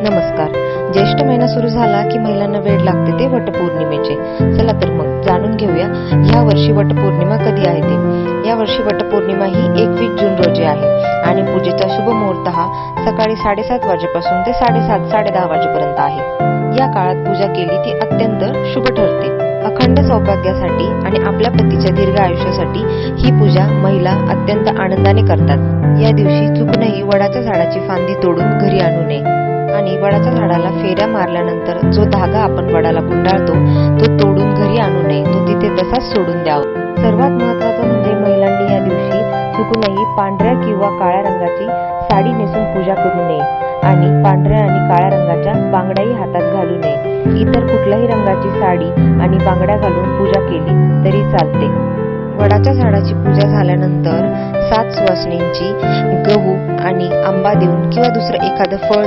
नमस्कार. ज्येष्ठ महिना सुरू झाला की महिलांना वेळ लागते ते वटपौर्णिमेचे. चला तर मग जाणून घेऊया ह्या वर्षी वटपौर्णिमा कधी आहे ते. या वर्षी वटपौर्णिमा ही 21 जून रोजी आहे आणि पूजेचा शुभ मुहूर्त हा सकाळी 7:30 वाजेपासून ते 7:30 वाजेपर्यंत आहे. या काळात पूजा केली ती अत्यंत शुभ ठरते. अखंड सौभाग्यासाठी आणि आपल्या पतीच्या दीर्घ आयुष्यासाठी ही पूजा महिला अत्यंत आनंदाने करतात. या दिवशी चुकूनही वडाच्या झाडाची फांदी तोडून घरी आणू नये आणि वडाच्या झाडाला फेऱ्या मारल्यानंतर जो धागा आपण वडाला गुंडाळतो तो तोडून घरी आणू नये, तो तिथे तसाच सोडून द्यावा. सर्वात महत्त्वाचं म्हणजे महिलांनी या दिवशी चुकूनही पांढऱ्या किंवा काळ्या रंगाची साडी नेसून पूजा करू नये आणि पांढऱ्या आणि काळ्या रंगाच्या बांगड्याही हातात घालू नये. इतर कुठल्याही रंगाची साडी आणि बांगड्या घालून पूजा केली तरी चालते. वडाच्या झाडाची पूजा झाल्यानंतर 7 सुवासिनींची गहू आणि आंबा देऊन किंवा दुसरं एखादं फळ